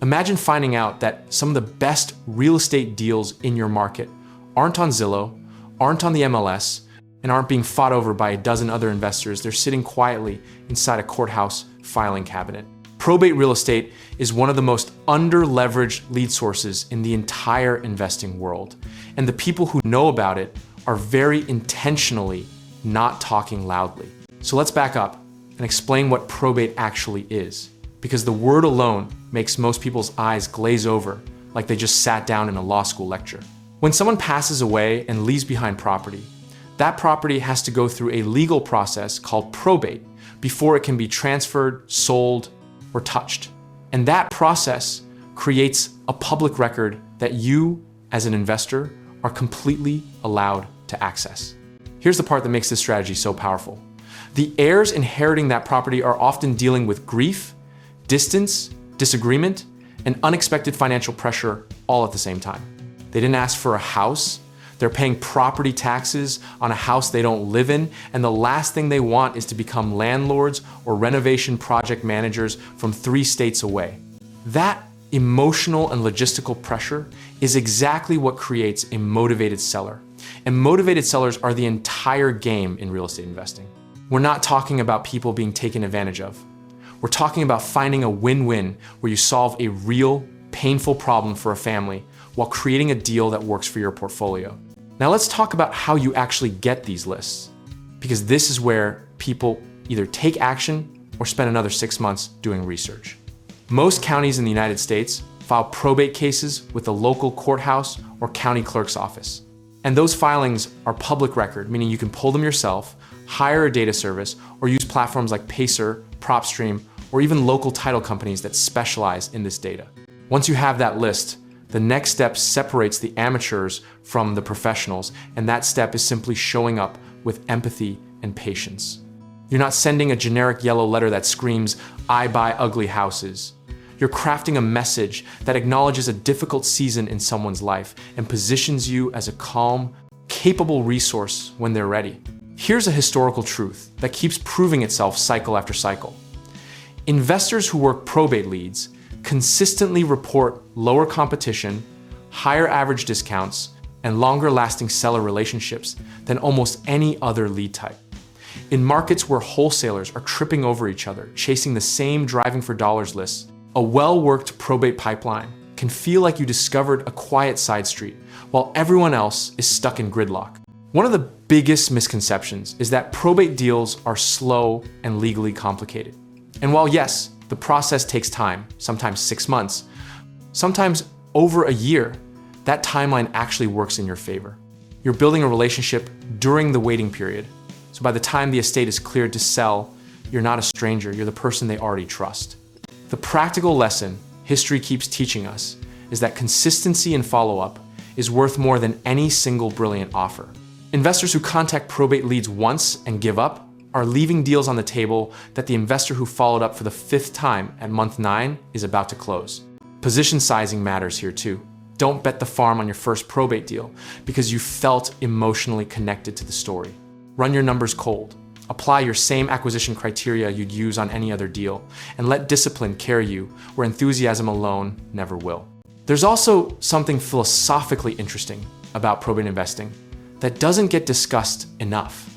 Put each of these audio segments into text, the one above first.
Imagine finding out that some of the best real estate deals in your market aren't on Zillow, aren't on the MLS, and aren't being fought over by a dozen other investors. They're sitting quietly inside a courthouse filing cabinet. Probate real estate is one of the most under-leveraged lead sources in the entire investing world. And the people who know about it are very intentionally not talking loudly. So let's back up and explain what probate actually is, because the word alone makes most people's eyes glaze over like they just sat down in a law school lecture. When someone passes away and leaves behind property, that property has to go through a legal process called probate before it can be transferred, sold, or touched. And that process creates a public record that you, as an investor, are completely allowed to access. Here's the part that makes this strategy so powerful. The heirs inheriting that property are often dealing with grief, distance, disagreement, and unexpected financial pressure all at the same time. They didn't ask for a house. They're paying property taxes on a house they don't live in, and the last thing they want is to become landlords or renovation project managers from 3 states away. That emotional and logistical pressure is exactly what creates a motivated seller. And motivated sellers are the entire game in real estate investing. We're not talking about people being taken advantage of. We're talking about finding a win-win where you solve a real, painful problem for a family while creating a deal that works for your portfolio. Now let's talk about how you actually get these lists, because this is where people either take action or spend another 6 months doing research. Most counties in the United States file probate cases with the local courthouse or county clerk's office. And those filings are public record, meaning you can pull them yourself, hire a data service, or use platforms like Pacer, PropStream, or even local title companies that specialize in this data. Once you have that list, the next step separates the amateurs from the professionals, and that step is simply showing up with empathy and patience. You're not sending a generic yellow letter that screams, "I buy ugly houses." You're crafting a message that acknowledges a difficult season in someone's life and positions you as a calm, capable resource when they're ready. Here's a historical truth that keeps proving itself cycle after cycle. Investors who work probate leads consistently report lower competition, higher average discounts, and longer-lasting seller relationships than almost any other lead type. In markets where wholesalers are tripping over each other, chasing the same driving for dollars lists, a well-worked probate pipeline can feel like you discovered a quiet side street while everyone else is stuck in gridlock. One of the biggest misconceptions is that probate deals are slow and legally complicated. And while yes, the process takes time, sometimes 6 months, sometimes over a year, that timeline actually works in your favor. You're building a relationship during the waiting period. So by the time the estate is cleared to sell, you're not a stranger, you're the person they already trust. The practical lesson history keeps teaching us is that consistency and follow-up is worth more than any single brilliant offer. Investors who contact probate leads once and give up are leaving deals on the table that the investor who followed up for the 5th time at month 9 is about to close. Position sizing matters here too. Don't bet the farm on your first probate deal because you felt emotionally connected to the story. Run your numbers cold. Apply your same acquisition criteria you'd use on any other deal, and let discipline carry you where enthusiasm alone never will. There's also something philosophically interesting about probate investing that doesn't get discussed enough.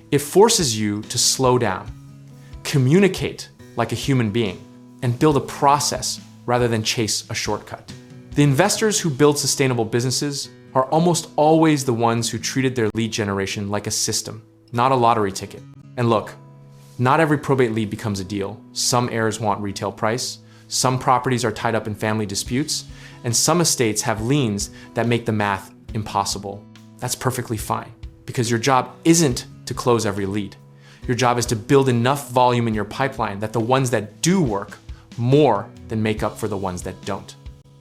It forces you to slow down, communicate like a human being, and build a process rather than chase a shortcut. The investors who build sustainable businesses are almost always the ones who treated their lead generation like a system, not a lottery ticket. And look, not every probate lead becomes a deal. Some heirs want retail price, some properties are tied up in family disputes, and some estates have liens that make the math impossible. That's perfectly fine, because your job isn't to close every lead. Your job is to build enough volume in your pipeline that the ones that do work more than make up for the ones that don't.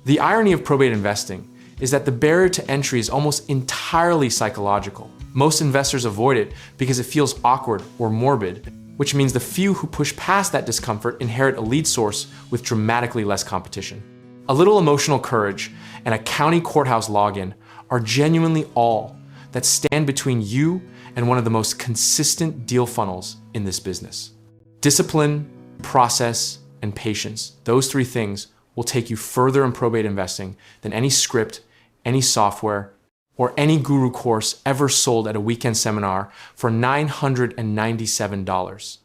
The irony of probate investing is that the barrier to entry is almost entirely psychological. Most investors avoid it because it feels awkward or morbid, which means the few who push past that discomfort inherit a lead source with dramatically less competition. A little emotional courage and a county courthouse login are genuinely all that stand between you and one of the most consistent deal funnels in this business. Discipline, process, and patience, those 3 things will take you further in probate investing than any script, any software, or any guru course ever sold at a weekend seminar for $997.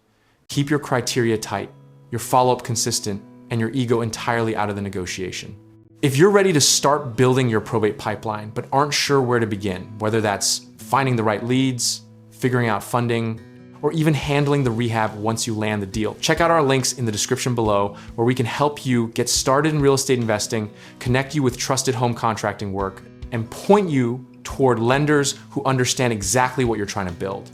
Keep your criteria tight, your follow-up consistent, and your ego entirely out of the negotiation. If you're ready to start building your probate pipeline but aren't sure where to begin, whether that's finding the right leads, figuring out funding, or even handling the rehab once you land the deal, check out our links in the description below where we can help you get started in real estate investing, connect you with trusted home contracting work, and point you toward lenders who understand exactly what you're trying to build.